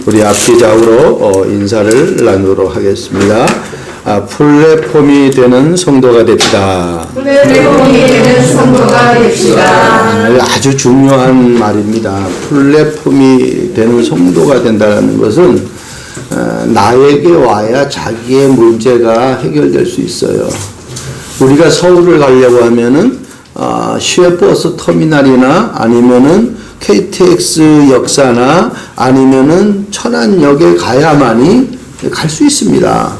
우리 앞뒤작으로 인사를 나누도록 하겠습니다. 플랫폼이 되는 성도가 됩시다. 플랫폼이 되는 성도가 됩시다. 아주 중요한 말입니다. 플랫폼이 되는 성도가 된다는 것은 나에게 와야 자기의 문제가 해결될 수 있어요. 우리가 서울을 가려고 하면은 시외버스 터미널이나 아니면은 KTX 역사나 아니면은 천안역에 가야만이 갈 수 있습니다.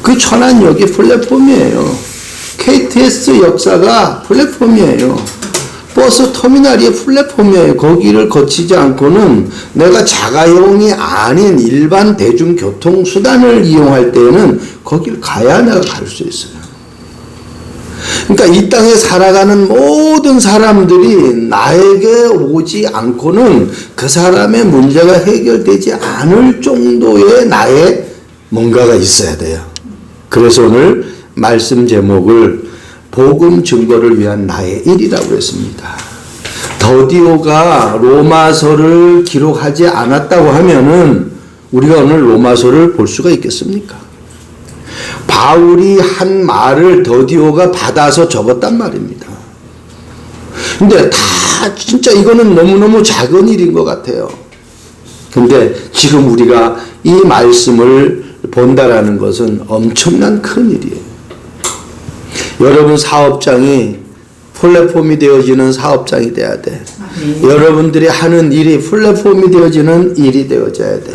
그 천안역이 플랫폼이에요. KTX 역사가 플랫폼이에요. 버스 터미널이 플랫폼이에요. 거기를 거치지 않고는 내가 자가용이 아닌 일반 대중교통수단을 이용할 때에는 거길 가야 내가 갈 수 있어요. 그러니까 이 땅에 살아가는 모든 사람들이 나에게 오지 않고는 그 사람의 문제가 해결되지 않을 정도의 나의 뭔가가 있어야 돼요. 그래서 오늘 말씀 제목을 복음 증거를 위한 나의 일이라고 했습니다. 더디오가 로마서를 기록하지 않았다고 하면은 우리가 오늘 로마서를 볼 수가 있겠습니까? 바울이 한 말을 더디오가 받아서 적었단 말입니다. 근데 다 진짜 이거는 너무너무 작은 일인 것 같아요. 근데 지금 우리가 이 말씀을 본다라는 것은 엄청난 큰 일이에요. 여러분 사업장이 플랫폼이 되어지는 사업장이 돼야 돼. 여러분들이 하는 일이 플랫폼이 되어지는 일이 되어져야 돼.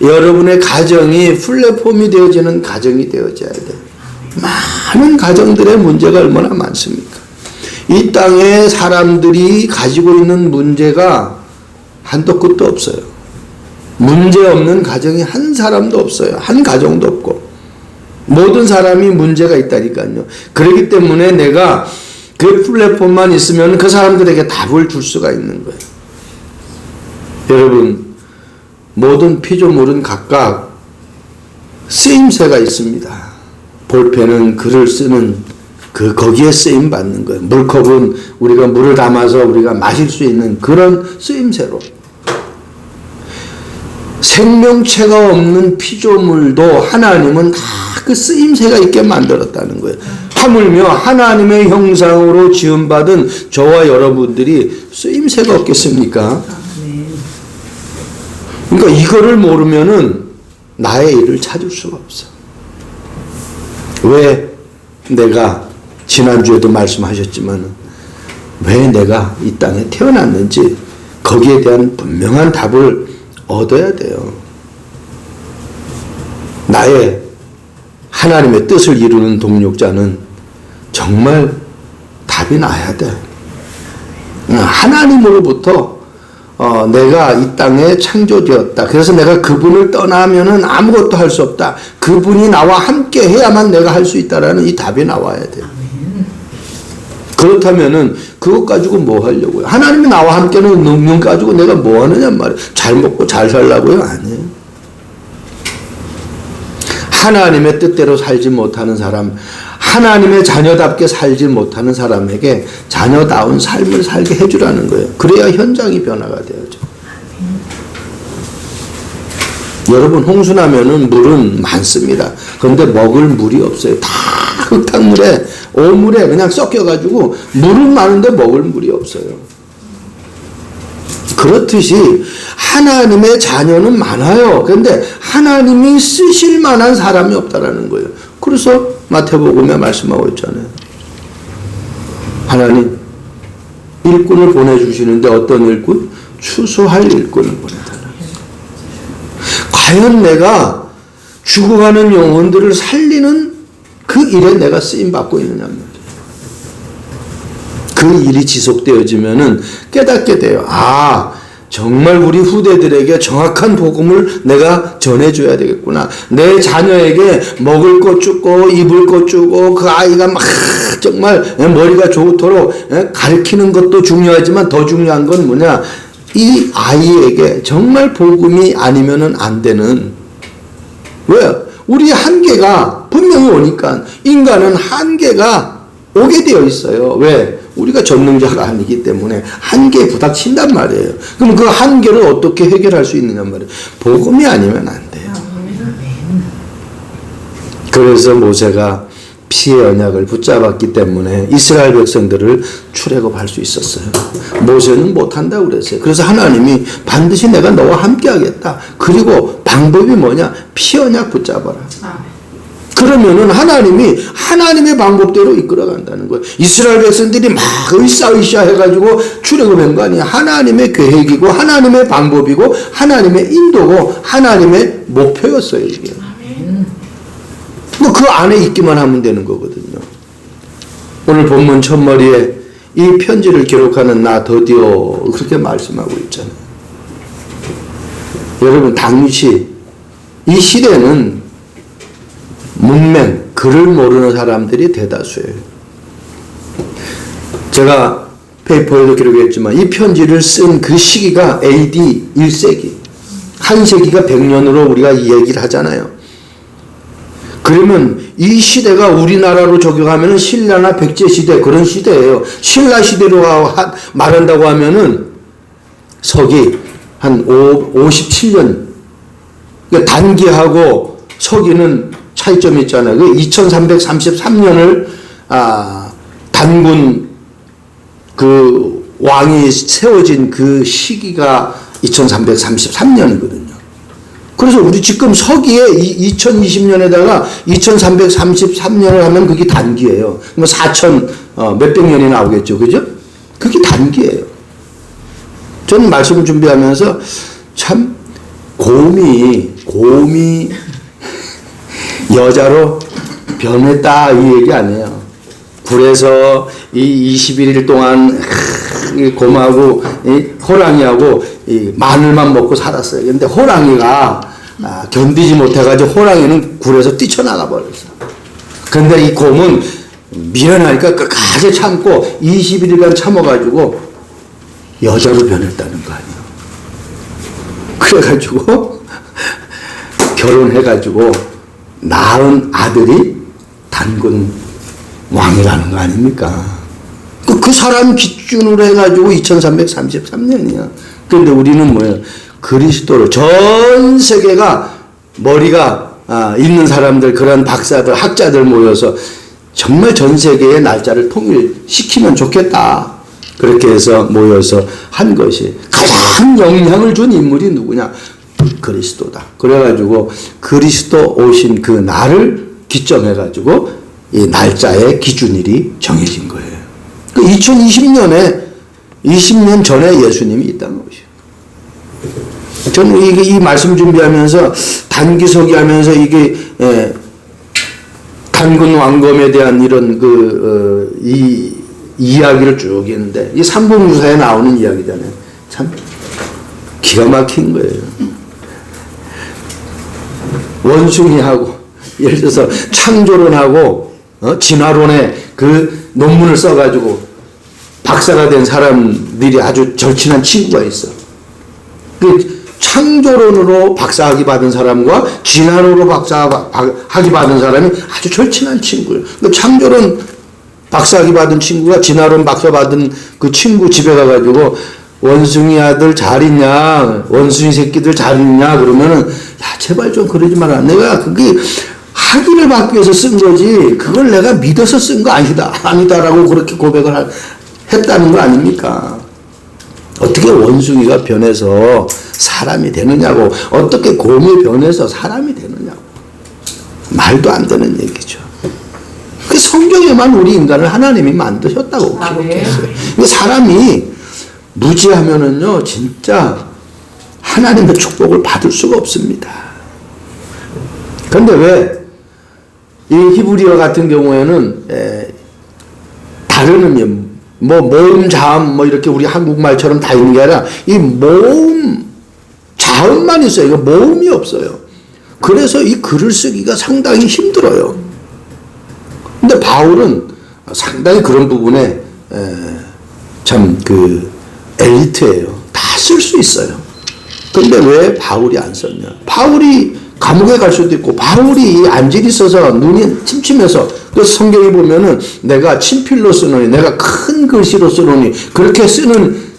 여러분의 가정이 플랫폼이 되어지는 가정이 되어져야 돼. 많은 가정들의 문제가 얼마나 많습니까? 이 땅에 사람들이 가지고 있는 문제가 한도 끝도 없어요. 문제 없는 가정이 한 사람도 없어요. 한 가정도 없고. 모든 사람이 문제가 있다니까요. 그렇기 때문에 내가 그 플랫폼만 있으면 그 사람들에게 답을 줄 수가 있는 거예요. 여러분, 모든 피조물은 각각 쓰임새가 있습니다. 볼펜은 글을 쓰는 거기에 쓰임 받는 거예요. 물컵은 우리가 물을 담아서 우리가 마실 수 있는 그런 쓰임새로. 생명체가 없는 피조물도 하나님은 다 그 쓰임새가 있게 만들었다는 거예요. 하물며 하나님의 형상으로 지음받은 저와 여러분들이 쓰임새가 없겠습니까? 그러니까 이거를 모르면은 나의 일을 찾을 수가 없어. 왜 내가 지난주에도 말씀하셨지만 왜 내가 이 땅에 태어났는지 거기에 대한 분명한 답을 얻어야 돼요. 나의 하나님의 뜻을 이루는 동력자는 정말 답이 나야 돼. 하나님으로부터 내가 이 땅에 창조되었다. 그래서 내가 그분을 떠나면은 아무것도 할 수 없다. 그분이 나와 함께 해야만 내가 할 수 있다라는 이 답이 나와야 돼요. 그렇다면은 그것 가지고 뭐 하려고요? 하나님이 나와 함께는 능력 가지고 내가 뭐 하느냐 말이에요. 잘 먹고 잘 살라고요? 아니에요. 하나님의 뜻대로 살지 못하는 사람, 하나님의 자녀답게 살지 못하는 사람에게 자녀다운 삶을 살게 해주라는 거예요. 그래야 현장이 변화가 되어죠. 여러분, 홍수나면은 물은 많습니다. 그런데 먹을 물이 없어요. 다 흙탕물에, 오물에 그냥 섞여가지고 물은 많은데 먹을 물이 없어요. 그렇듯이 하나님의 자녀는 많아요. 그런데 하나님이 쓰실 만한 사람이 없다라는 거예요. 그래서 마태복음에 말씀하고 있잖아요. 하나님 일꾼을 보내주시는데 어떤 일꾼? 추수할 일꾼을 보내달라고. 과연 내가 죽어가는 영혼들을 살리는 그 일에 내가 쓰임받고 있느냐 말이에요. 그 일이 지속되어지면은 깨닫게 돼요. 정말 우리 후대들에게 정확한 복음을 내가 전해줘야 되겠구나. 내 자녀에게 먹을 것 주고 입을 것 주고 그 아이가 막 정말 머리가 좋도록 가르치는 것도 중요하지만 더 중요한 건 뭐냐? 이 아이에게 정말 복음이 아니면은 안 되는. 왜? 우리 한계가 분명히 오니까 인간은 한계가 오게 되어 있어요. 왜? 우리가 전능자가 아니기 때문에 한계에 부닥친단 말이에요. 그럼 그 한계를 어떻게 해결할 수 있느냐 말이에요. 복음이 아니면 안 돼요. 그래서 모세가 피의 언약을 붙잡았기 때문에 이스라엘 백성들을 출애굽할 수 있었어요. 모세는 못한다고 그랬어요. 그래서 하나님이 반드시 내가 너와 함께 하겠다. 그리고 방법이 뭐냐? 피의 언약 붙잡아라. 그러면은 하나님이 하나님의 방법대로 이끌어 간다는 거예요. 이스라엘 백성들이 막 으쌰으쌰 해가지고 출애굽한 거 아니야. 하나님의 계획이고 하나님의 방법이고 하나님의 인도고 하나님의 목표였어요. 이게. 그 안에 있기만 하면 되는 거거든요. 오늘 본문 첫머리에 이 편지를 기록하는 나 더디오 그렇게 말씀하고 있잖아요. 여러분 당시 이 시대는 문맹, 글을 모르는 사람들이 대다수예요. 제가 페이퍼에도 기록했지만 이 편지를 쓴 그 시기가 AD 1세기, 한 세기가 100년으로 우리가 얘기를 하잖아요. 그러면 이 시대가 우리나라로 적용하면 신라나 백제 시대 그런 시대예요. 신라 시대로 말한다고 하면은 서기 한 57년. 그러니까 단기하고 서기는 차이점이 있잖아요. 그 2333년을 단군 그 왕이 세워진 그 시기가 2333년이거든요. 그래서 우리 지금 서기에 2020년에다가 2333년을 하면 그게 단기예요. 뭐 4천 몇백 년이 나오겠죠. 그죠? 그게 단기예요. 저는 말씀을 준비하면서 참 곰이 여자로 변했다 이 얘기 아니에요. 굴에서 이 21일 동안 곰하고 호랑이하고 마늘만 먹고 살았어요. 근데 호랑이가 견디지 못해가지고 호랑이는 굴에서 뛰쳐나가 버렸어. 근데 이 곰은 미련하니까 끝까지 참고 21일간 참아가지고 여자로 변했다는 거 아니에요. 그래가지고 결혼해가지고 낳은 아들이 단군 왕이라는 거 아닙니까? 그 사람 기준으로 해가지고 2333년이야. 그런데 우리는 뭐예요? 그리스도를 전 세계가 머리가 있는 사람들, 그런 박사들, 학자들 모여서 정말 전 세계의 날짜를 통일시키면 좋겠다. 그렇게 해서 모여서 한 것이 가장 영향을 준 인물이 누구냐? 그리스도다. 그래가지고 그리스도 오신 그 날을 기점해가지고 이 날짜의 기준일이 정해진 거예요. 그 2020년에 20년 전에 예수님이 있다는 것이에요. 저는 이 말씀 준비하면서 단기서기 하면서 이게 단군 왕검에 대한 이런 이 이야기를 쭉 했는데 이 삼국유사에 나오는 이야기잖아요. 참 기가 막힌 거예요. 원숭이하고 예를 들어서 창조론하고 진화론에 그 논문을 써가지고 박사가 된 사람들이 아주 절친한 친구가 있어. 그 창조론으로 박사학위 받은 사람과 진화론으로 박사학위 받은 사람이 아주 절친한 친구예요. 그 창조론 박사학위 받은 친구가 진화론 박사 받은 그 친구 집에 가가지고 원숭이 아들 잘 있냐, 원숭이 새끼들 잘 있냐 그러면은 야 제발 좀 그러지 마라. 내가 그게 학위를 받기 위해서 쓴 거지 그걸 내가 믿어서 쓴 거 아니다라고 그렇게 고백을 했다는 거 아닙니까? 어떻게 원숭이가 변해서 사람이 되느냐고, 어떻게 곰이 변해서 사람이 되느냐고. 말도 안 되는 얘기죠. 그 성경에만 우리 인간을 하나님이 만드셨다고 기록했어요. 사람이 무지하면은요 진짜 하나님의 축복을 받을 수가 없습니다. 그런데 왜 이 히브리어 같은 경우에는 다른 의미, 뭐 모음, 자음, 뭐 이렇게 우리 한국말처럼 다 있는 게 아니라 이 모음, 자음만 있어요. 이거 모음이 없어요. 그래서 이 글을 쓰기가 상당히 힘들어요. 근데 바울은 상당히 그런 부분에 참 엘리트예요. 다 쓸 수 있어요. 근데 왜 바울이 안 썼냐? 바울이 감옥에 갈 수도 있고, 바울이 안질이 있어서 눈이 침침해서, 그 성경에 보면은 내가 친필로 쓰노니, 내가 큰 글씨로 쓰노니, 그렇게 쓰는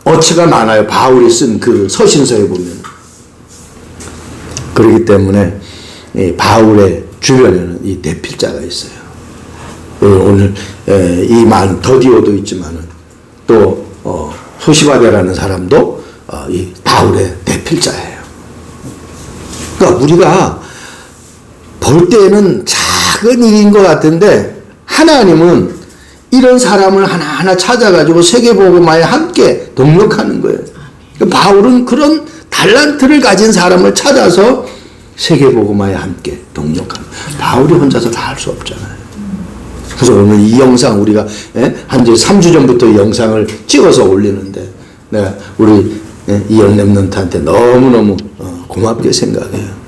어치가 많아요. 바울이 쓴 그 서신서에 보면. 그렇기 때문에 이 바울의 주변에는 이 대필자가 있어요. 오늘 이 말 더디오도 있지만은 또 소시바데라는 사람도 이 바울의 대필자예요. 그러니까 우리가 볼 때는 작은 일인 것 같은데 하나님은 이런 사람을 하나하나 찾아가지고 세계복음화에 함께 동력하는 거예요. 그러니까 바울은 그런 달란트를 가진 사람을 찾아서 세계복음화에 함께 동력하는 거예요. 바울이 혼자서 다 할 수 없잖아요. 그래서 오늘 이 영상 우리가 한 3주 전부터 이 영상을 찍어서 올리는데 내가 우리 이영 랩런트한테 너무너무 고맙게 생각해요.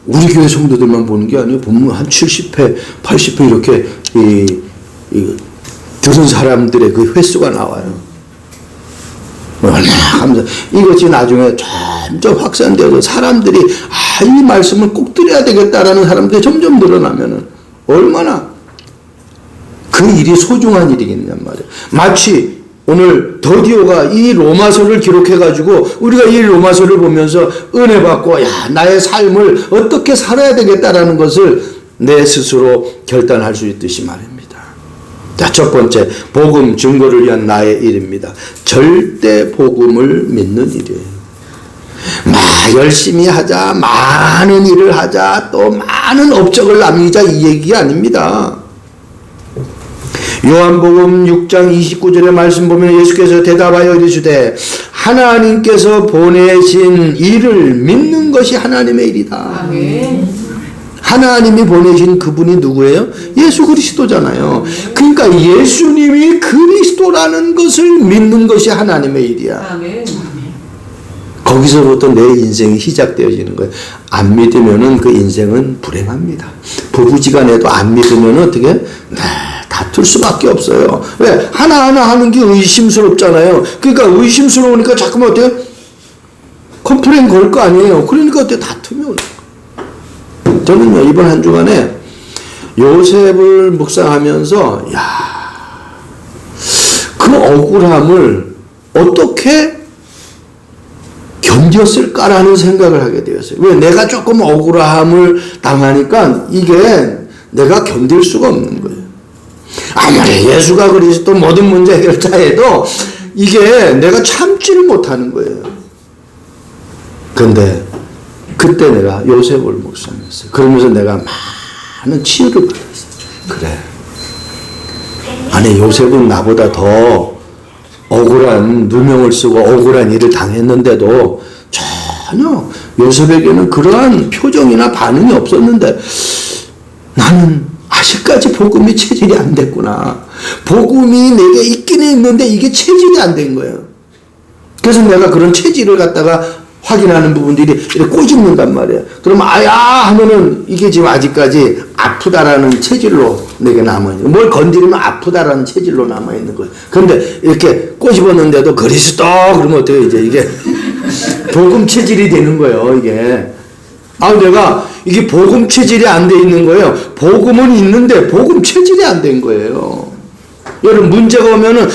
우리 교회 성도들만 보는 게 아니에요. 보면 한 70회, 80회 이렇게 들은 사람들의 그 횟수가 나와요. 얼마나 감사. 이것이 나중에 점점 확산되어서 사람들이 이 말씀을 꼭 들어야 되겠다라는 사람들이 점점 늘어나면은 얼마나 그 일이 소중한 일이겠냔 말이에요. 마치 오늘 더디오가 이 로마서를 기록해가지고 우리가 이 로마서를 보면서 은혜 받고 나의 삶을 어떻게 살아야 되겠다라는 것을 내 스스로 결단할 수 있듯이 말입니다. 자, 첫 번째, 복음 증거를 위한 나의 일입니다. 절대 복음을 믿는 일이에요. 열심히 하자, 많은 일을 하자, 또 많은 업적을 남기자, 이 얘기가 아닙니다. 요한복음 6장 29절의 말씀 보면 예수께서 대답하여 이르시되 하나님께서 보내신 일을 믿는 것이 하나님의 일이다. 아멘. 하나님이 보내신 그분이 누구예요? 예수 그리스도잖아요. 그러니까 예수님이 그리스도라는 것을 믿는 것이 하나님의 일이야. 아멘. 거기서부터 내 인생이 시작되어지는 거예요. 안 믿으면은 그 인생은 불행합니다. 부부지간에도 안 믿으면 어떻게? 다툴 수밖에 없어요. 왜? 하나하나 하는 게 의심스럽잖아요. 그러니까 의심스러우니까 자꾸만 어때요? 컴플레인 걸 거 아니에요. 그러니까 어때요? 다툼이 오는 거예요. 저는요, 이번 한 주간에 요셉을 묵상하면서, 그 억울함을 어떻게 견뎠을까라는 생각을 하게 되었어요. 왜? 내가 조금 억울함을 당하니까 이게 내가 견딜 수가 없는 거예요. 아무리 예수가 그리스도 모든 문제 해결자에도 이게 내가 참지를 못하는 거예요. 그런데 그때 내가 요셉을 묵상했어요. 그러면서 내가 많은 치유를 받았어요. 그래. 아니, 요셉은 나보다 더 억울한 누명을 쓰고 억울한 일을 당했는데도 전혀 요셉에게는 그러한 표정이나 반응이 없었는데 나는 아직까지 복음이 체질이 안 됐구나. 복음이 내게 있기는 있는데 이게 체질이 안 된 거예요. 그래서 내가 그런 체질을 갖다가 확인하는 부분들이 이렇게 꼬집는단 말이에요. 그럼 하면은 이게 지금 아직까지 아프다라는 체질로 내게 남아있는, 뭘 건드리면 아프다라는 체질로 남아있는 거예요. 그런데 이렇게 꼬집었는데도 그리스도 그러면 어때요? 이제 이게 복음 체질이 되는 거예요. 이게 내가 이게 복음 체질이 안 돼 있는 거예요. 복음은 있는데 복음 체질이 안 된 거예요. 여러분, 문제가 오면은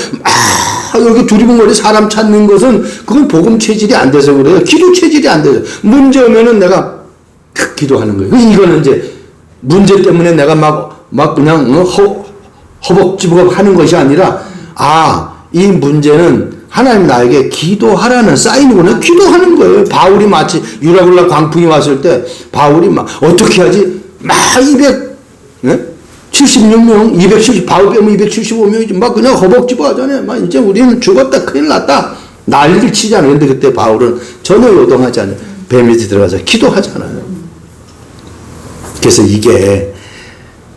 여기 두리번거리 사람 찾는 것은 그건 복음 체질이 안 돼서 그래요. 기도 체질이 안 돼서. 문제 오면은 내가 기도하는 거예요. 이거는 이제 문제 때문에 내가 막 그냥 허벅지벅 하는 것이 아니라 이 문제는 하나님 나에게 기도하라는 사인이구나. 기도하는 거예요. 바울이 마치 유라굴라 광풍이 왔을 때 바울이 막 어떻게 하지? 276명, 270, 바울 빼면 275명이지. 막 그냥 허벅지벅 하잖아요. 막 이제 우리는 죽었다, 큰일 났다. 난리를 치잖아요. 근데 그때 바울은 전혀 요동하지 않아요. 배 밑에 들어가서 기도하잖아요. 그래서 이게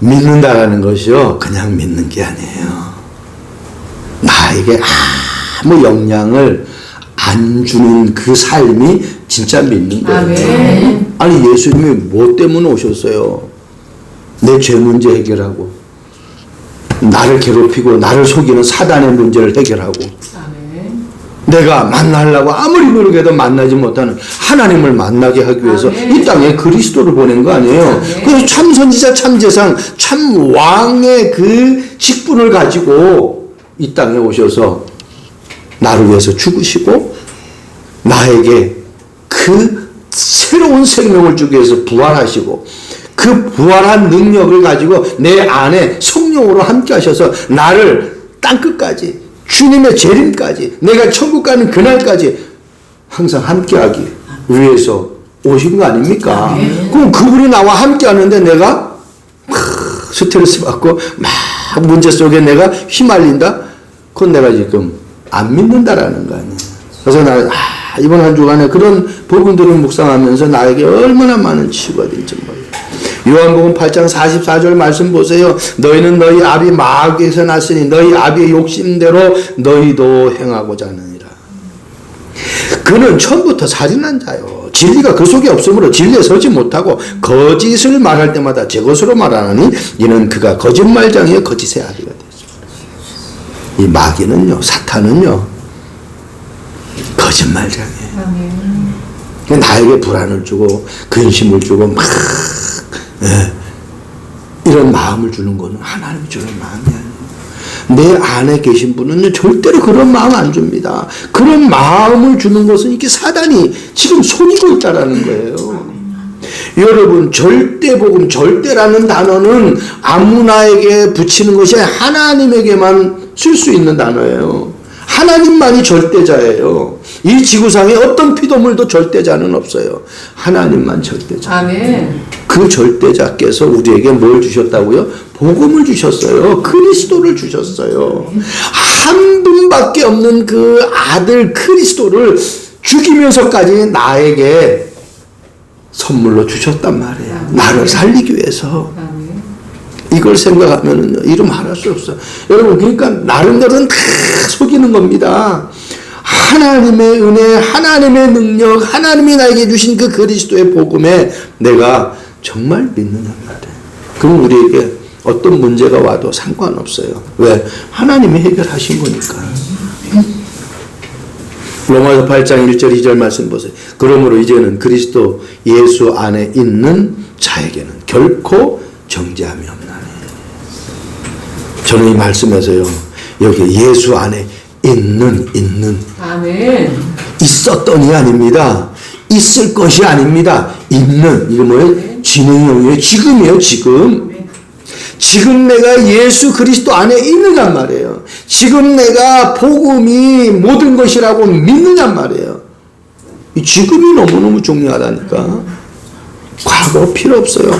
믿는다라는 것이요, 그냥 믿는 게 아니에요. 나에게 아무 영향을 안 주는 그 삶이 진짜 믿는 거예요. 아니, 예수님이 뭐 때문에 오셨어요? 내 죄 문제 해결하고, 나를 괴롭히고 나를 속이는 사단의 문제를 해결하고, 내가 만나려고 아무리 노력해도 만나지 못하는 하나님을 만나게 하기 위해서 이 땅에 그리스도를 보낸 거 아니에요. 그래서 참 선지자, 참 제상, 참 왕의 그 직분을 가지고 이 땅에 오셔서 나를 위해서 죽으시고 나에게 그 새로운 생명을 주기 위해서 부활하시고 그 부활한 능력을 가지고 내 안에 성령으로 함께 하셔서 나를 땅끝까지 주님의 재림까지 내가 천국 가는 그날까지 항상 함께하기 위해서 오신 거 아닙니까? 그럼 그분이 나와 함께 하는데 내가 스트레스 받고 막 문제 속에 내가 휘말린다? 그건 내가 지금 안 믿는다라는 거 아니에요. 그래서 나 이번 한 주간에 그런 부분들을 묵상하면서 나에게 얼마나 많은 치유가 될지 몰라요. 요한복음 8장 44절 말씀 보세요. 너희는 너희 아비 마귀에서 났으니 너희 아비의 욕심대로 너희도 행하고자 하느니라. 그는 처음부터 살인한 자요. 진리가 그 속에 없으므로 진리에 서지 못하고 거짓을 말할 때마다 제 것으로 말하느니 이는 그가 거짓말장이요 거짓의 아비가 되죠. 이 마귀는요, 사탄은요 거짓말장이에요. 나에게 불안을 주고 근심을 주고 막 이런 마음을 주는 거는 하나님이 주는 마음이 아니에요. 내 안에 계신 분은 절대로 그런 마음 안 줍니다. 그런 마음을 주는 것은 이게 사단이 지금 속이고 있다라는 거예요. 여러분, 절대복음, 절대라는 단어는 아무나에게 붙이는 것이 아니라 하나님에게만 쓸 수 있는 단어예요. 하나님만이 절대자예요. 이 지구상에 어떤 피조물도 절대자는 없어요. 하나님만 절대자. 아멘. 그 절대자께서 우리에게 뭘 주셨다고요? 복음을 주셨어요. 그리스도를 주셨어요. 한 분밖에 없는 그 아들 그리스도를 죽이면서까지 나에게 선물로 주셨단 말이에요. 나를 살리기 위해서. 이걸 생각하면은 이름 말할 수 없어요. 여러분, 그러니까 나름대로는 다 속이는 겁니다. 하나님의 은혜, 하나님의 능력, 하나님이 나에게 주신 그 그리스도의 복음에 내가 정말 믿느냐 말이에요. 그럼 우리에게 어떤 문제가 와도 상관없어요. 왜? 하나님이 해결하신 거니까. 로마서 8장 1절 2절 말씀 보세요. 그러므로 이제는 그리스도 예수 안에 있는 자에게는 결코 정죄함이 없나니. 저는 이 말씀에서요, 여기 예수 안에 있는 아멘. 있었던이 아닙니다. 있을 것이 아닙니다. 있는, 이거 뭐예요? 진행형이에요. 지금이에요. 지금 내가 예수 그리스도 안에 있느냔 말이에요. 지금 내가 복음이 모든 것이라고 믿느냔 말이에요. 이 지금이 너무너무 중요하다니까. 과거 필요 없어요.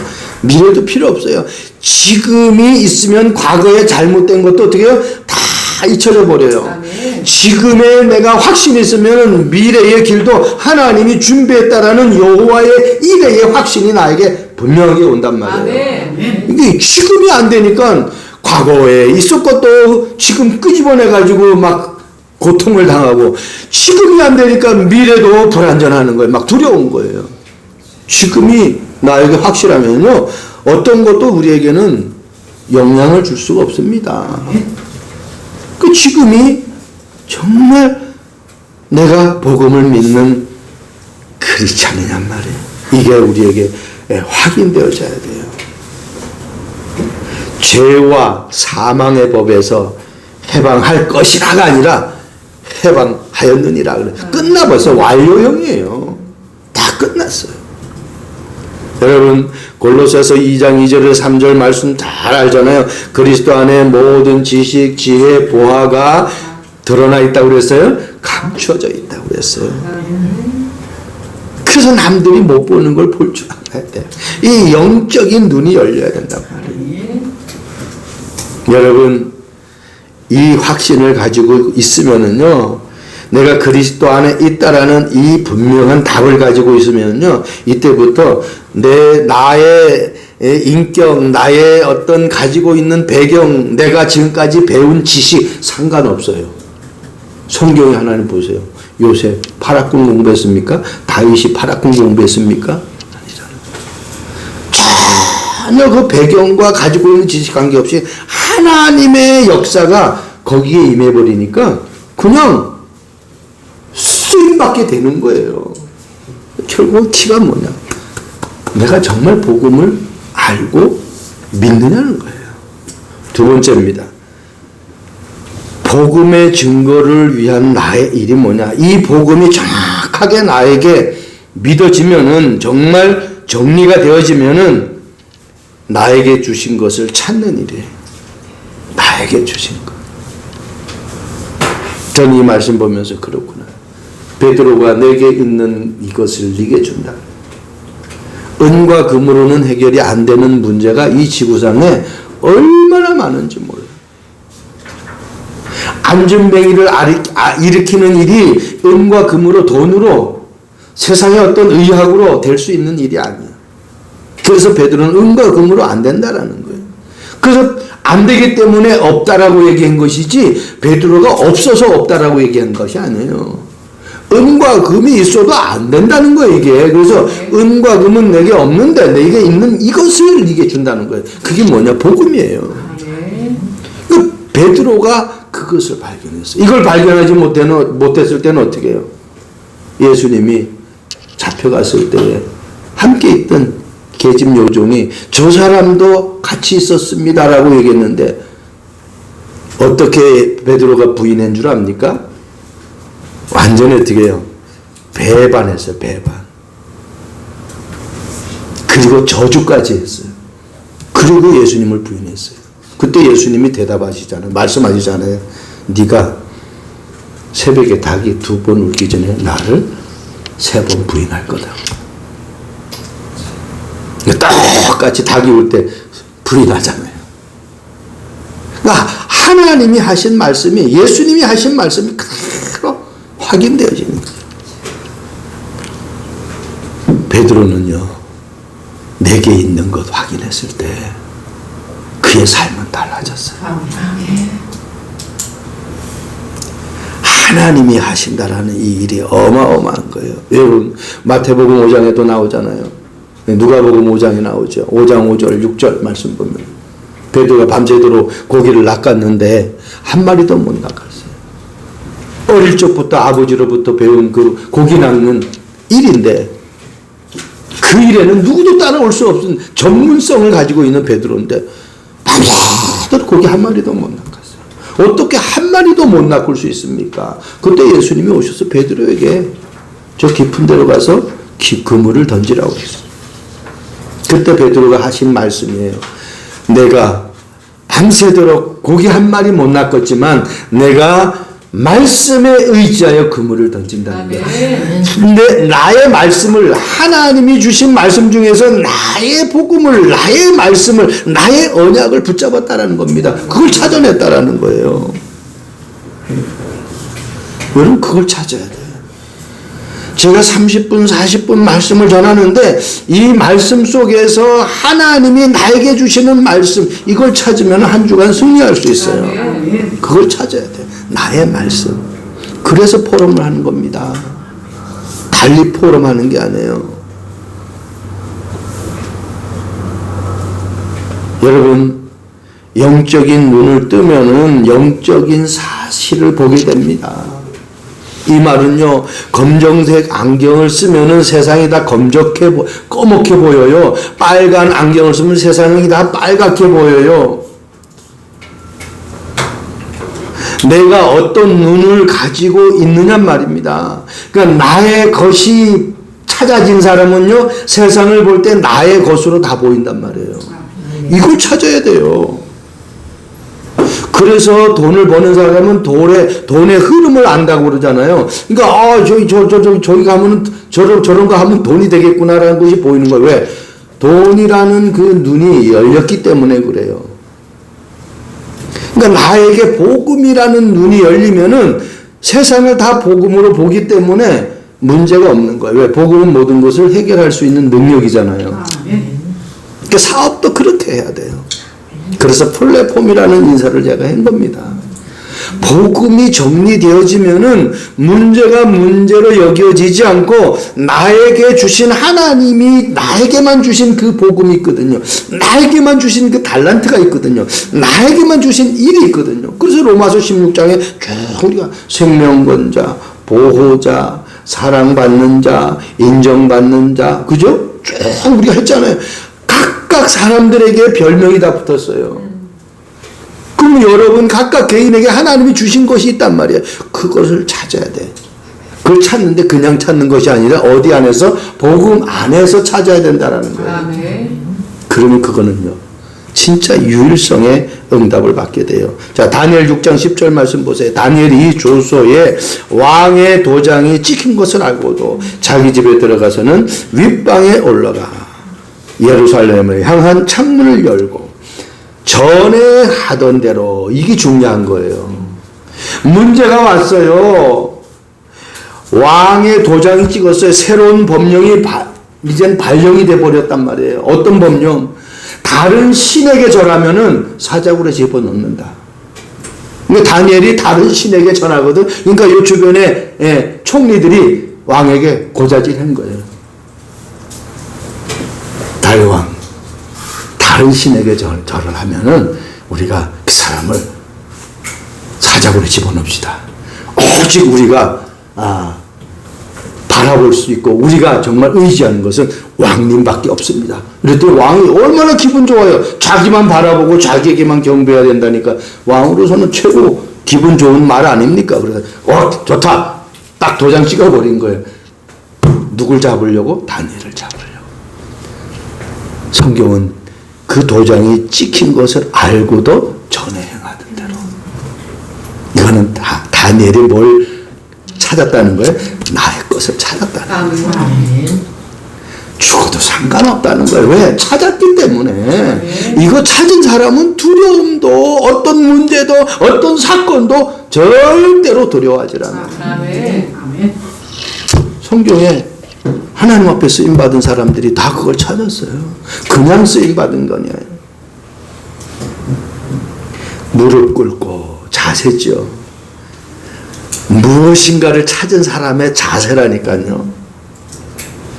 미래도 필요 없어요. 지금이 있으면 과거에 잘못된 것도 어떻게 해요? 다 잊혀져 버려요. 아멘. 지금에 내가 확신이 있으면 미래의 길도 하나님이 준비했다라는 여호와의 이래의 확신이 나에게 분명하게 온단 말이에요. 아멘. 이게 지금이 안 되니까 과거에 있었것도 지금 끄집어내 가지고 막 고통을 당하고, 지금이 안 되니까 미래도 불안전하는 거예요. 막 두려운 거예요. 지금이 나에게 확실하면요, 어떤 것도 우리에게는 영향을 줄 수가 없습니다. 그 지금이 정말 내가 복음을 믿는 크리스찬이냔 말이에요. 이게 우리에게 확인되어져야 돼요. 죄와 사망의 법에서 해방할 것이라가 아니라 해방하였느니라. 끝나 벌써 완료형이에요. 다 끝났어요. 여러분, 골로새서 2장 2절에서 3절 말씀 잘 알잖아요. 그리스도 안에 모든 지식, 지혜, 보화가 드러나 있다고 그랬어요? 감춰져 있다고 그랬어요. 그래서 남들이 못 보는 걸 볼 줄 알아야 돼요. 이 영적인 눈이 열려야 된단 말이에요. 여러분, 이 확신을 가지고 있으면은요, 내가 그리스도 안에 있다라는 이 분명한 답을 가지고 있으면요, 이때부터 나의 인격, 나의 어떤 가지고 있는 배경, 내가 지금까지 배운 지식 상관없어요. 성경에 하나님 보세요. 요셉 파라군 공부했습니까? 다윗이 파라군 공부했습니까? 전혀 그 배경과 가지고 있는 지식 관계없이 하나님의 역사가 거기에 임해버리니까 그냥 받게 되는 거예요. 결국 키가 뭐냐? 내가 정말 복음을 알고 믿느냐는 거예요. 두 번째입니다. 복음의 증거를 위한 나의 일이 뭐냐? 이 복음이 정확하게 나에게 믿어지면은, 정말 정리가 되어지면은 나에게 주신 것을 찾는 일이에요. 나에게 주신 것. 저는 이 말씀 보면서 그렇구나. 베드로가 내게 있는 이것을 네게 준다. 은과 금으로는 해결이 안 되는 문제가 이 지구상에 얼마나 많은지 몰라요. 안전뱅이를 일으키는 일이 은과 금으로, 돈으로, 세상의 어떤 의학으로 될 수 있는 일이 아니야. 그래서 베드로는 은과 금으로 안 된다라는 거예요. 그래서 안 되기 때문에 없다라고 얘기한 것이지, 베드로가 없어서 없다라고 얘기한 것이 아니에요. 은과 금이 있어도 안 된다는 거예요, 이게. 그래서 은과 금은 내게 없는데 내게 있는 이것을 네게 준다는 거예요. 그게 뭐냐? 복음이에요. 베드로가 그것을 발견했어요. 이걸 발견하지 못했을 때는 어떻게 해요? 예수님이 잡혀갔을 때에 함께 있던 계집 요종이 저 사람도 같이 있었습니다라고 얘기했는데, 어떻게 베드로가 부인한 줄 압니까? 완전히 어떻게 해요? 배반했어요. 배반. 그리고 저주까지 했어요. 그리고 예수님을 부인했어요. 그때 예수님이 대답하시잖아요. 말씀하시잖아요. 네가 새벽에 닭이 2번 울기 전에 나를 3번 부인할 거다. 똑같이 닭이 울 때 부인하잖아요. 그러니까 하나님이 하신 말씀이, 예수님이 하신 말씀이 그대로 확인되어지는 거예요. 베드로는요, 내게 있는 것 확인했을 때 그의 삶은 달라졌어요. 하나님이 하신다라는 이 일이 어마어마한 거예요. 여러분, 마태복음 5장에도 나오잖아요. 누가복음 5장에 나오죠. 5장 5절 6절 말씀 보면 베드로가 밤새도록 고기를 낚았는데 한 마리도 못 낚았어요. 어릴 적부터 아버지로부터 배운 그 고기 낚는 일인데, 그 일에는 누구도 따라올 수 없는 전문성을 가지고 있는 베드로인데 밤새도록 고기 한 마리도 못 낚았어요. 어떻게 한 마리도 못 낚을 수 있습니까? 그때 예수님이 오셔서 베드로에게 저 깊은 데로 가서 그물을 던지라고 했어요. 그때 베드로가 하신 말씀이에요. 내가 밤새도록 고기 한 마리 못 낚았지만 내가 말씀에 의지하여 그물을 던진다는 거예요. 근데 나의 말씀을, 하나님이 주신 말씀 중에서 나의 복음을, 나의 말씀을, 나의 언약을 붙잡았다라는 겁니다. 그걸 찾아냈다라는 거예요. 여러분, 그걸 찾아야 돼요. 제가 30분, 40분 말씀을 전하는데 이 말씀 속에서 하나님이 나에게 주시는 말씀, 이걸 찾으면 한 주간 승리할 수 있어요. 그걸 찾아야 돼요. 나의 말씀. 그래서 포럼을 하는 겁니다. 달리 포럼하는 게 아니에요. 여러분, 영적인 눈을 뜨면은 영적인 사실을 보게 됩니다. 이 말은요, 검정색 안경을 쓰면은 세상이 다 검게 보여요. 빨간 안경을 쓰면 세상이 다 빨갛게 보여요. 내가 어떤 눈을 가지고 있느냐 말입니다. 그러니까 나의 것이 찾아진 사람은요, 세상을 볼 때 나의 것으로 다 보인단 말이에요. 이걸 찾아야 돼요. 그래서 돈을 버는 사람은 돈의 흐름을 안다고 그러잖아요. 그러니까, 저기 가면은 저런 거 하면 돈이 되겠구나라는 것이 보이는 거예요. 왜? 돈이라는 그 눈이 열렸기 때문에 그래요. 그러니까 나에게 복음이라는 눈이 열리면은 세상을 다 복음으로 보기 때문에 문제가 없는 거예요. 왜? 복음은 모든 것을 해결할 수 있는 능력이잖아요. 그러니까 사업도 그렇게 해야 돼요. 그래서 플랫폼이라는 인사를 제가 한 겁니다. 복음이 정리되어지면은 문제가 문제로 여겨지지 않고 나에게 주신, 하나님이 나에게만 주신 그 복음이 있거든요. 나에게만 주신 그 달란트가 있거든요. 나에게만 주신 일이 있거든요. 그래서 로마서 16장에 쭉 우리가 생명권자, 보호자, 사랑받는 자, 인정받는 자, 그죠? 쭉 우리가 했잖아요. 각각 사람들에게 별명이 다 붙었어요. 그럼 여러분 각각 개인에게 하나님이 주신 것이 있단 말이에요. 그것을 찾아야 돼. 그걸 찾는데 그냥 찾는 것이 아니라 어디 안에서? 복음 안에서 찾아야 된다라는 거예요. 아멘. 그러면 그거는요, 진짜 유일성의 응답을 받게 돼요. 자, 다니엘 6장 10절 말씀 보세요. 다니엘이 이 조소에 왕의 도장이 찍힌 것을 알고도 자기 집에 들어가서는 윗방에 올라가 예루살렘을 향한 창문을 열고 전에 하던 대로, 이게 중요한 거예요. 문제가 왔어요. 왕의 도장이 찍었어요. 새로운 법령이 이젠 발령이 돼버렸단 말이에요. 어떤 법령? 다른 신에게 절하면은 사자굴에 집어넣는다. 그러니까 다니엘이 다른 신에게 절하거든. 그러니까 이 주변에 총리들이 왕에게 고자질 한 거예요. 다윗왕, 다른 신에게 절을 하면은 우리가 그 사람을 사자굴에 집어넣읍시다. 오직 우리가 바라볼 수 있고 우리가 정말 의지하는 것은 왕님밖에 없습니다. 그랬더니 왕이 얼마나 기분 좋아요. 자기만 바라보고 자기에게만 경배해야 된다니까. 왕으로서는 최고 기분 좋은 말 아닙니까? 그래서 좋다. 딱 도장 찍어버린 거예요. 누굴 잡으려고? 다니엘을 잡으려고. 성경은 그 도장이 찍힌 것을 알고도 전에 행하던 대로. 이거는 다니엘이 뭘 찾았다는 거예요? 나의 것을 찾았다는 거예요. 아멘. 죽어도 상관없다는 거예요. 왜? 찾았기 때문에. 이거 찾은 사람은 두려움도, 어떤 문제도, 어떤 사건도 절대로 두려워하지 않아요. 아멘. 아멘. 성경에 하나님 앞에 쓰임받은 사람들이 다 그걸 찾았어요. 그냥 쓰임받은 거냐. 무릎 꿇고 자세죠. 무엇인가를 찾은 사람의 자세라니까요.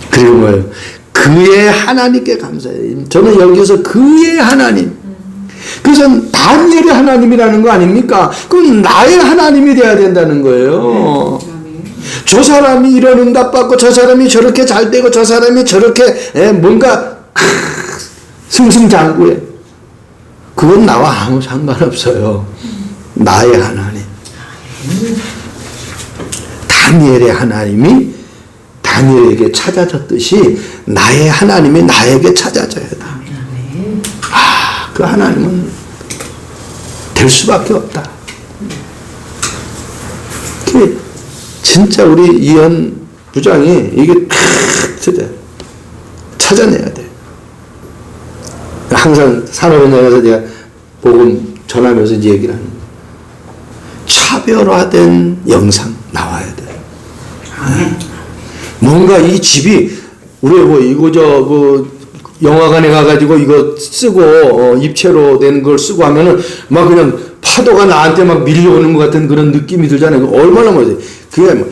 그리고 뭐예요? 그의 하나님께 감사해요. 저는 여기서 그의 하나님. 그래서 다니엘의 하나님이라는 거 아닙니까? 그럼 나의 하나님이 돼야 된다는 거예요. 저 사람이 이런 응답받고 저 사람이 저렇게 잘 되고 저 사람이 저렇게 뭔가 승승장구해. 그건 나와 아무 상관없어요. 나의 하나님. 다니엘의 하나님이 다니엘에게 찾아졌듯이 나의 하나님이 나에게 찾아져야 돼. 그 하나님은 될 수밖에 없다. 진짜 우리 이현 부장이 이게 찾아내야 돼. 항상 산업현장에서 제가 복음 전하면서 이제 얘기를 하는 거예요. 차별화된 영상 나와야 돼. 뭔가 이 집이 우리 뭐 이거 영화관에 가가지고 이거 쓰고 입체로 된 걸 쓰고 하면은 막 그냥 파도가 나한테 막 밀려오는 것 같은 그런 느낌이 들잖아요. 얼마나 멋져요. 그게 막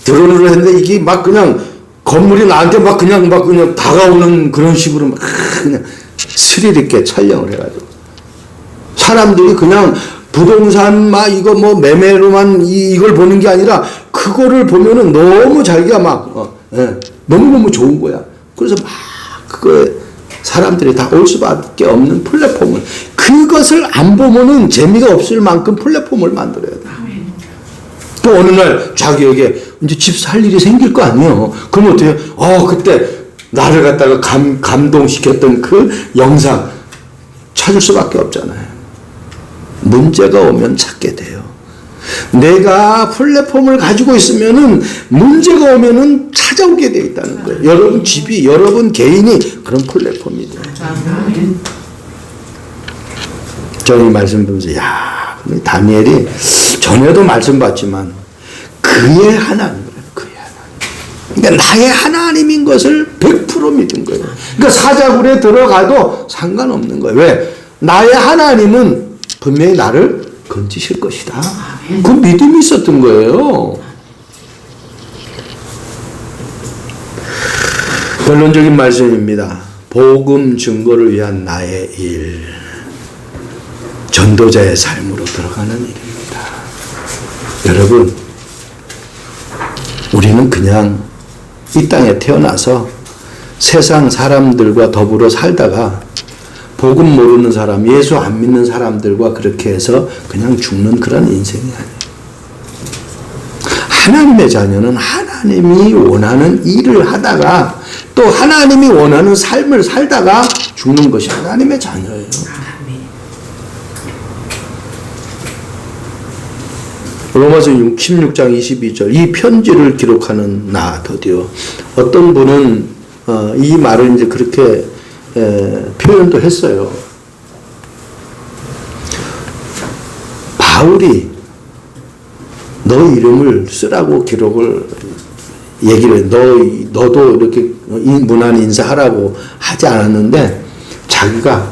드론으로 했는데 이게 막 그냥 건물이 나한테 막 그냥 다가오는 그런 식으로 막 그냥 스릴 있게 촬영을 해가지고 사람들이 그냥 부동산 막 이거 뭐 매매로만 이걸 보는 게 아니라 그거를 보면은 너무 자기가 막 너무너무 좋은 거야. 그래서 막 그거에 사람들이 다 올 수밖에 없는 플랫폼을, 그것을 안 보면은 재미가 없을 만큼 플랫폼을 만들어야 돼. 또 어느 날 자기에게 이제 집 살 일이 생길 거 아니에요. 그럼 어떻게 그때 나를 갖다가 감동시켰던 그 영상 찾을 수밖에 없잖아요. 문제가 오면 찾게 돼요. 내가 플랫폼을 가지고 있으면은 문제가 오면은 찾아오게 돼 있다는 거예요. 여러분 집이, 여러분 개인이 그런 플랫폼이 돼요. 저희 말씀 보면서 다니엘이 전에도 말씀 받지만 그의 하나님이에요. 그의 하나님. 그러니까 나의 하나님인 것을 100% 믿은 거예요. 그러니까 사자굴에 들어가도 상관없는 거예요. 왜? 나의 하나님은 분명히 나를 건지실 것이다. 그 믿음이 있었던 거예요. 결론적인 말씀입니다. 복음 증거를 위한 나의 일, 전도자의 삶으로 들어가는 일입니다. 여러분, 우리는 그냥 이 땅에 태어나서 세상 사람들과 더불어 살다가 복음 모르는 사람, 예수 안 믿는 사람들과 그렇게 해서 그냥 죽는 그런 인생이 아니에요. 하나님의 자녀는 하나님이 원하는 일을 하다가 또 하나님이 원하는 삶을 살다가 죽는 것이 하나님의 자녀예요. 로마서 16장 22절 이 편지를 기록하는 나 더디어 어떤 분은 이 말을 이제 그렇게 표현도 했어요. 바울이 너 이름을 쓰라고 기록을 얘기를 해. 너도 이렇게 문안 인사하라고 하지 않았는데 자기가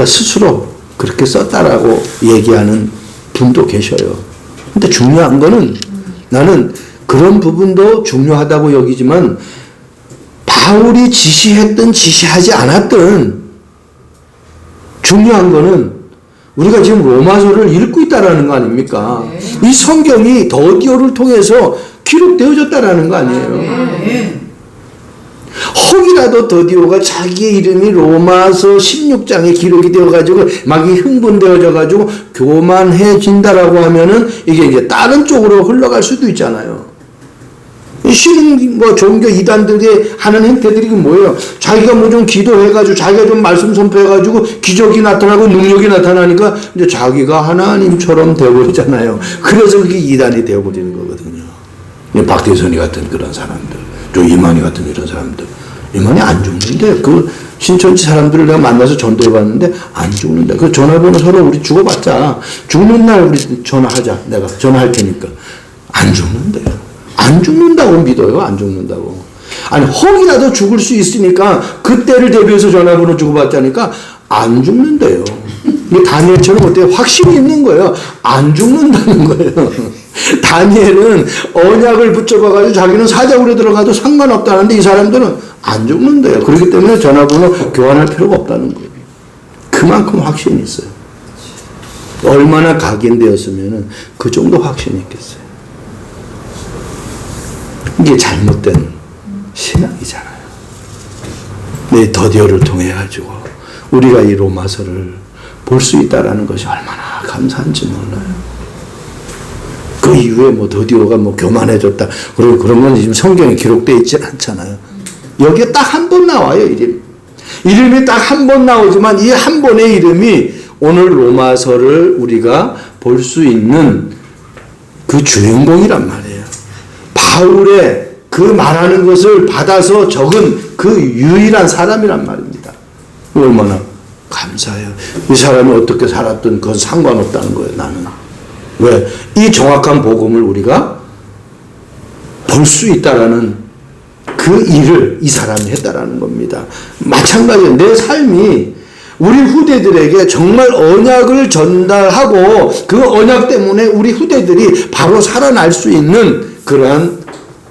스스로 그렇게 썼다라고 얘기하는 분도 계셔요. 근데 중요한 거는 나는 그런 부분도 중요하다고 여기지만 바울이 지시했든 지시하지 않았든 중요한 거는 우리가 지금 로마서를 읽고 있다라는 거 아닙니까? 이 성경이 더디오를 통해서 기록되어졌다라는 거 아니에요. 혹이라도 더디오가 자기의 이름이 로마서 16장에 기록이 되어가지고 막 흥분되어져가지고 교만해진다라고 하면은 이게 이제 다른 쪽으로 흘러갈 수도 있잖아요. 신흥 종교 이단들이 하는 행태들이 뭐예요? 자기가 뭐 좀 기도해가지고 자기가 좀 말씀 선포해가지고 기적이 나타나고 능력이 나타나니까 이제 자기가 하나님처럼 되어버리잖아요. 그래서 그게 이단이 되어버리는 거거든요. 박대선이 같은 그런 사람들, 또 이만희 같은 이런 사람들, 이만희 안 죽는데 그 신천지 사람들을 내가 만나서 전도해봤는데 안 죽는데 그 전화번호 서로 우리 주고받자. 죽는 날 우리 전화하자. 내가 전화할 테니까 안 죽는데요. 안 죽는다고 믿어요. 안 죽는다고. 아니 혹이라도 죽을 수 있으니까 그때를 대비해서 전화번호 주고받자니까 안 죽는데요. 이게 다니엘처럼 어때요? 확신이 있는 거예요. 안 죽는다는 거예요. 다니엘은 언약을 붙잡아가지고 자기는 사자굴에 들어가도 상관없다는데 이 사람들은 안 죽는데요. 그렇기 때문에 전화번호 교환할 필요가 없다는 거예요. 그만큼 확신이 있어요. 얼마나 각인되었으면 그 정도 확신이 있겠어요. 이게 잘못된 신앙이잖아요. 이 더디오를 통해 가지고 우리가 이 로마서를 볼 수 있다라는 것이 얼마나 감사한지 몰라요. 그 이후에 뭐 더디오가 뭐 교만해졌다. 그리고 그런 건 지금 성경에 기록되어 있지 않잖아요. 여기에 딱 한 번 나와요, 이름. 이름이 딱 한 번 나오지만 이 한 번의 이름이 오늘 로마서를 우리가 볼 수 있는 그 주인공이란 말이에요. 바울의 그 말하는 것을 받아서 적은 그 유일한 사람이란 말입니다. 얼마나 감사해요. 이 사람이 어떻게 살았든 그건 상관없다는 거예요, 나는. 왜? 이 정확한 복음을 우리가 볼 수 있다라는 그 일을 이 사람이 했다라는 겁니다. 마찬가지로 내 삶이 우리 후대들에게 정말 언약을 전달하고 그 언약 때문에 우리 후대들이 바로 살아날 수 있는 그러한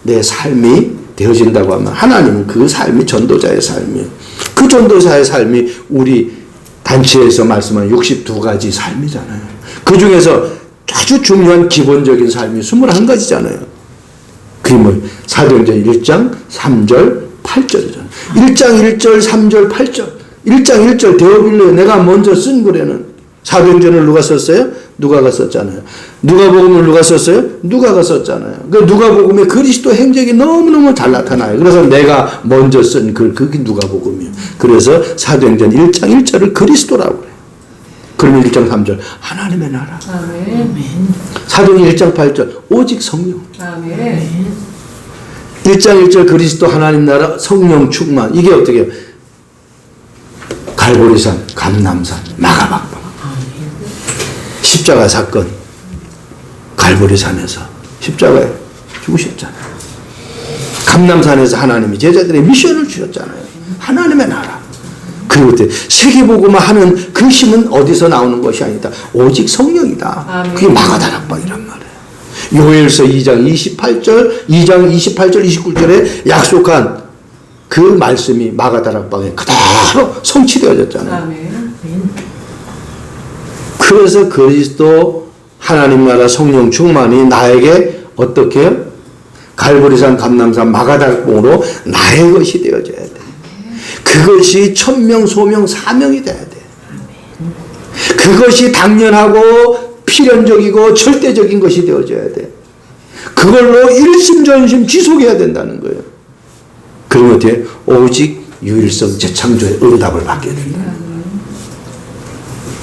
내 삶이 되어진다고 하면 하나님은 그 삶이 전도자의 삶이에요. 그 전도자의 삶이 우리 단체에서 말씀한 62가지 삶이잖아요. 그 중에서 아주 중요한 기본적인 삶이 21가지잖아요. 그게 뭐 사도행전 1장 3절 8절이잖아요. 1장 1절 3절 8절 1장 1절 데오빌로에 내가 먼저 쓴 글에는 사도행전을 누가 썼어요? 누가가 썼잖아요. 누가복음을 누가 썼어요? 누가가 썼잖아요. 그 누가복음에 그리스도 행적이 너무너무 잘 나타나요. 그래서 내가 먼저 쓴 글, 그게 누가복음이에요. 그래서 사도행전 1장 1절을 그리스도라고 그래요. 그러면 1장 3절 하나님의 나라. 아멘. 사도행전 1장 8절 오직 성령. 아멘. 1장 1절 그리스도 하나님 나라 성령 충만. 이게 어떻게 해요? 갈보리산, 감람산, 마가박방. 십자가 사건. 갈보리산에서 십자가에 죽으셨잖아요. 감람산에서 하나님이 제자들의 미션을 주셨잖아요. 하나님의 나라. 그리고 그때 세계복음화 하는 그 힘은 어디서 나오는 것이 아니다. 오직 성령이다. 아멘. 그게 마가다락방이란 말이에요. 요엘서 2장 28절, 29절에 약속한 그 말씀이 마가다락방에 그대로 성취되어졌잖아요. 아멘. 그래서 그리스도 하나님 나라 성령 충만이 나에게 어떻게 해요? 갈보리산, 감남산, 마가다락봉으로 나의 것이 되어져야 돼. 그것이 천명, 소명, 사명이 돼야 돼. 그것이 당연하고 필연적이고 절대적인 것이 되어져야 돼. 그걸로 일심전심 지속해야 된다는 거예요. 그러면 어떻게? 오직 유일성 재창조의 응답을 받게 된다.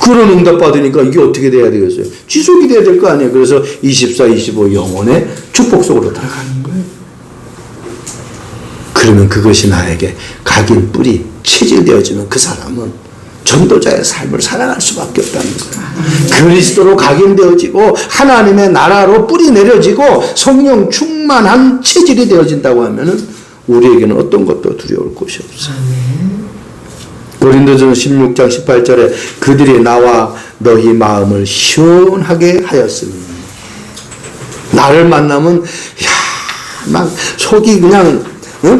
그런 응답 받으니까 이게 어떻게 돼야 되겠어요? 지속이 돼야 될 거 아니에요. 그래서 24, 25 영혼의 축복 속으로 들어가는 거예요. 그러면 그것이 나에게 각인 뿌리 체질되어지면 그 사람은 전도자의 삶을 살아갈 수밖에 없다는 거예요. 그리스도로 각인되어지고 하나님의 나라로 뿌리 내려지고 성령 충만한 체질이 되어진다고 하면은 우리에게는 어떤 것도 두려울 곳이 없어요. 고린도전서 16장 18절에 그들이 나와 너희 마음을 시원하게 하였으니, 나를 만나면 막 속이 그냥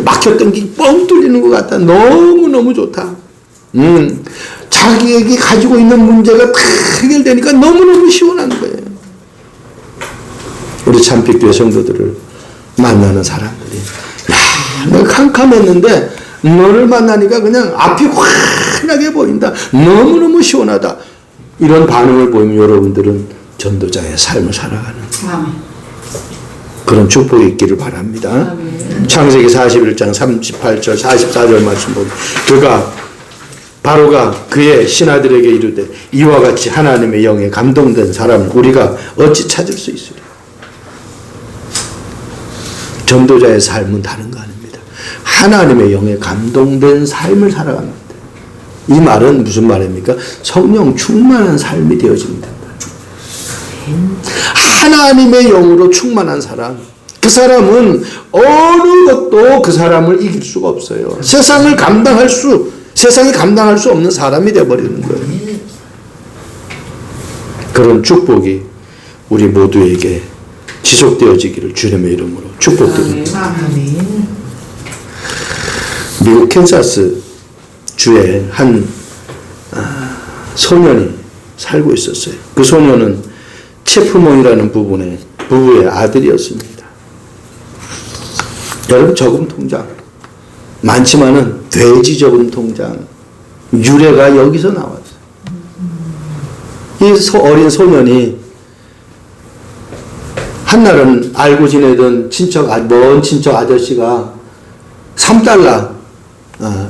막혔던 게 뻥 뚫리는 것 같다. 너무너무 좋다. 자기에게 가지고 있는 문제가 다 해결되니까 너무너무 시원한 거예요. 우리 참빛교회 성도들을 만나는 사람들이, 내가 캄캄했는데 너를 만나니까 그냥 앞이 환하게 보인다. 너무너무 시원하다. 이런 반응을 보이면 여러분들은 전도자의 삶을 살아가는 그런 축복이 있기를 바랍니다. 창세기 41장 38절 44절 말씀 보면 바로가 그의 신하들에게 이르되 이와 같이 하나님의 영에 감동된 사람을 우리가 어찌 찾을 수 있으리. 전도자의 삶은 다른 거 아닙니다. 하나님의 영에 감동된 삶을 살아갑니다. 이 말은 무슨 말입니까? 성령 충만한 삶이 되어집니다. 하나님의 영으로 충만한 사람, 그 사람은 어느 것도 그 사람을 이길 수가 없어요. 세상이 감당할 수 없는 사람이 되어버리는 거예요. 그런 축복이 우리 모두에게 지속되어지기를 주님의 이름으로 축복드립니다. 미국 캔사스 주에 한 소년이 살고 있었어요. 그 소년은 체프몬이라는 부부의 아들이었습니다. 여러분, 저금통장 많지만은 돼지 저금통장 유래가 여기서 나왔어요. 이 어린 소년이 한날은 알고 지내던 먼 친척 아저씨가 3달러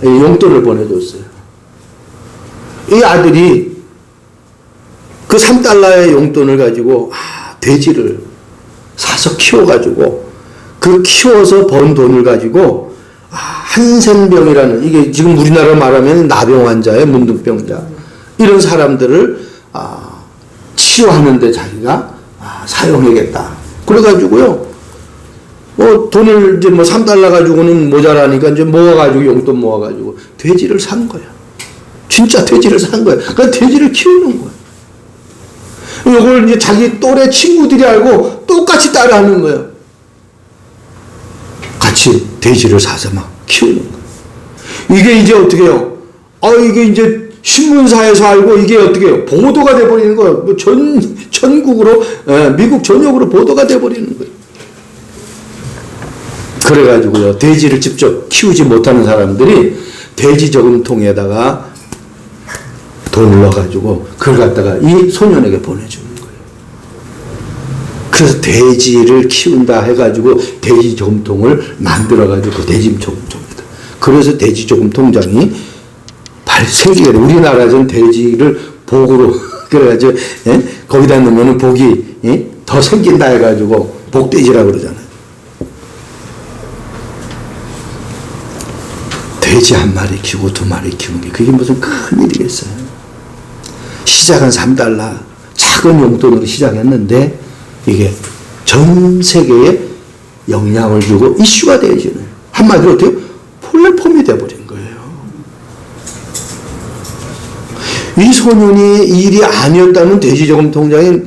용돈을 보내줬어요. 이 아들이 그 3달러의 용돈을 가지고 돼지를 사서 키워가지고 그 키워서 번 돈을 가지고 한센병이라는, 이게 지금 우리나라 말하면 나병 환자의 문둥병자, 이런 사람들을 치료하는데 자기가 사용하겠다. 그래가지고요, 돈을 이제 3달러 가지고는 모자라니까 이제 모아가지고, 용돈 모아가지고 돼지를 산 거야. 진짜 돼지를 산 거야. 그러니까 돼지를 키우는 거야. 이걸 이제 자기 또래 친구들이 알고 똑같이 따라하는 거예요. 같이 돼지를 사서 막 키우는 거예요. 이게 이제 어떻게 해요? 이게 이제 신문사에서 알고 이게 어떻게 해요? 보도가 돼버리는 거예요. 뭐 전국으로, 미국 전역으로 보도가 돼버리는 거예요. 그래가지고요, 돼지를 직접 키우지 못하는 사람들이 돼지 저금통에다가 돈을 넣어가지고 그걸 갖다가 이 소년에게 보내주는 거예요. 그래서 돼지를 키운다 해가지고 돼지 저금통을 만들어가지고 그 돼지 저금통이다. 그래서 돼지 저금통장이 생기게 돼. 우리나라에서는 돼지를 복으로 그래가지고 거기다 넣으면 복이 더 생긴다 해가지고 복돼지라고 그러잖아요. 돼지 한 마리 키우고 2마리 키우는 게 그게 무슨 큰 일이겠어요. 시작은 3달러 작은 용돈으로 시작했는데 이게 전 세계에 영향을 주고 이슈가 되어지는, 한마디로 어떻게 플랫폼이 되어버린 거예요. 이 소년이 일이 아니었다면 돼지 저금통장에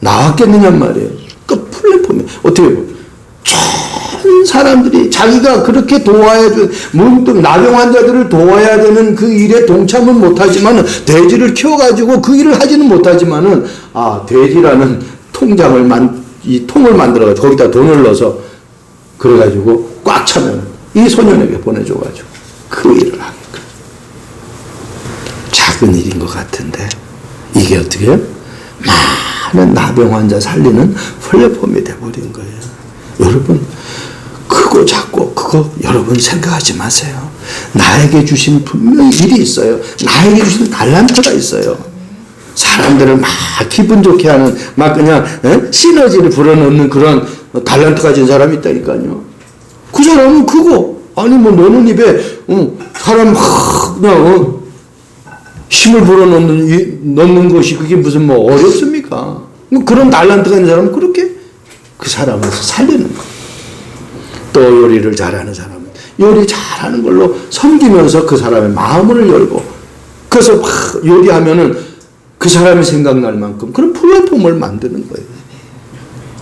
나왔겠느냐 말이에요. 그 플랫폼이 어떻게 보면 전 사람들이 자기가 그렇게 도와야 돼, 문득 나병 환자들을 도와야 되는 그 일에 동참은 못하지만, 돼지를 키워가지고 그 일을 하지는 못하지만은, 돼지라는 이 통을 만들어가지고 거기다 돈을 넣어서 그래가지고 꽉 차면 이 소년에게 보내줘가지고 그 일을 하게끔. 작은 일인 것 같은데 이게 어떻게 해요? 많은 나병 환자 살리는 플랫폼이 돼버린 거예요. 여러분, 크고 작고 그거 여러분 생각하지 마세요. 나에게 주신 분명히 일이 있어요. 나에게 주신 달란트가 있어요. 사람들을 막 기분 좋게 하는 막 그냥 시너지를 불어넣는 그런 달란트 가진 사람이 있다니까요. 그 사람은 그거 아니 뭐 너는 입에 사람 그냥 힘을 불어넣는 것이 그게 무슨 뭐 어렵습니까? 뭐 그런 달란트가 있는 사람은 그렇게 그 사람을 살리는 거예요. 또 요리를 잘하는 사람은 요리 잘하는 걸로 섬기면서 그 사람의 마음을 열고 그래서 막 요리하면은 그 사람이 생각날 만큼 그런 플랫폼을 만드는 거예요.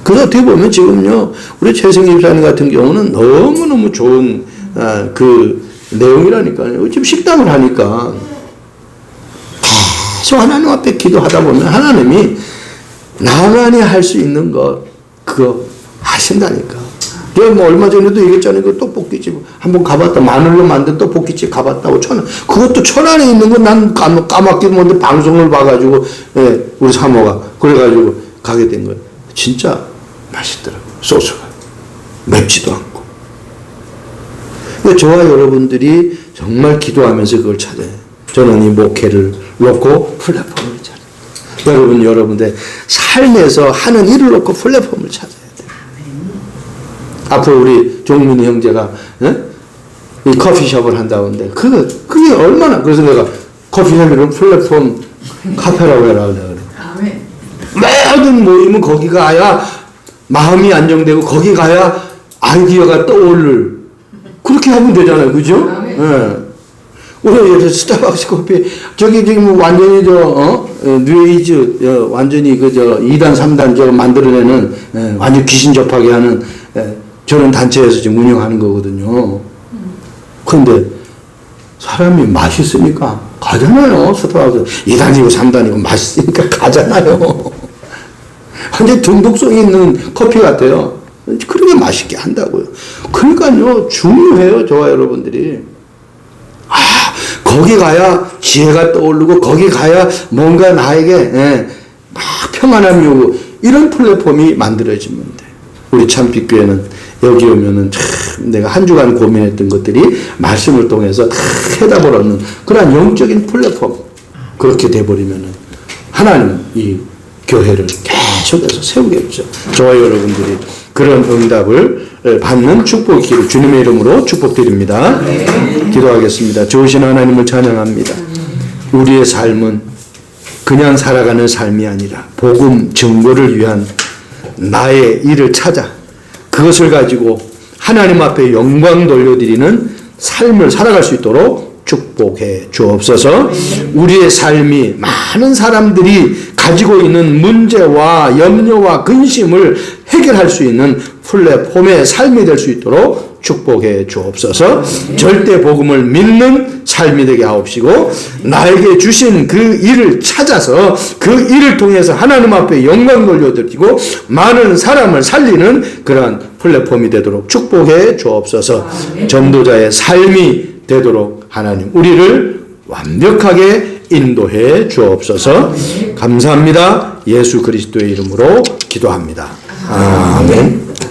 그래서 어떻게 보면 지금요 우리 최승희 집사님 같은 경우는 너무너무 좋은 그 내용이라니까요. 지금 식당을 하니까 계속 하나님 앞에 기도하다 보면 하나님이 나만이 할 수 있는 것 그거 하신다니까. 내가 뭐 얼마 전에도 얘기했잖아요. 그 떡볶이집 한번 가봤다. 마늘로 만든 떡볶이집 가봤다고 천안. 그것도 천안에 있는 건 난 까맣게 뭔데 방송을 봐가지고 우리 사모가 그래가지고 가게 된 거예요. 진짜 맛있더라고요. 소스가 맵지도 않고. 그러니까 저와 여러분들이 정말 기도하면서 그걸 찾아요. 저는 이 목회를 놓고 플랫폼을 찾아요. 여러분들 삶에서 하는 일을 놓고 플랫폼을 찾아야 돼요. 앞으로 우리 종민이 형제가 이 커피숍을 한다는데 그게 얼마나 그래서 내가 커피숍이란 플랫폼 카페라고 해라 그래. 매번 모이면 거기 가야 마음이 안정되고 거기 가야 아이디어가 떠오를 그렇게 하면 되잖아요, 그죠? 예. 우리 스타벅스 커피 저기 지금 완전히 뉴에이즈 완전히 그저 2단 3단 저 만들어내는 완전 귀신 접하게 하는 저런 단체에서 지금 운영하는 거거든요. 그런데 사람이 맛있으니까 가잖아요. 스타벅스 2단이고 3단이고 맛있으니까 가잖아요. 완전 중독성이 있는 커피 같아요. 그렇게 맛있게 한다고요. 그러니까요 중요해요. 저와 여러분들이. 거기 가야 지혜가 떠오르고 거기 가야 뭔가 나에게 막 평안함이 오고 이런 플랫폼이 만들어지면 돼. 우리 참빛교회는 여기 오면은 참 내가 한 주간 고민했던 것들이 말씀을 통해서 다 해답을 얻는 그런 영적인 플랫폼 그렇게 돼버리면은 하나님 이 교회를 계속해서 세우겠죠. 저와 여러분들이 그런 응답을 받는 축복이 주님의 이름으로 축복드립니다. 기도하겠습니다. 좋으신 하나님을 찬양합니다. 우리의 삶은 그냥 살아가는 삶이 아니라 복음 증거를 위한 나의 일을 찾아 그것을 가지고 하나님 앞에 영광 돌려드리는 삶을 살아갈 수 있도록 축복해 주옵소서. 우리의 삶이 많은 사람들이 가지고 있는 문제와 염려와 근심을 해결할 수 있는 플랫폼의 삶이 될 수 있도록 축복해 주옵소서. 절대 복음을 믿는 삶이 되게 하옵시고 나에게 주신 그 일을 찾아서 그 일을 통해서 하나님 앞에 영광 돌려드리고 많은 사람을 살리는 그러한 플랫폼이 되도록 축복해 주옵소서. 전도자의 삶이 되도록 하나님 우리를 완벽하게 인도해 주옵소서. 감사합니다. 예수 그리스도의 이름으로 기도합니다. 아멘.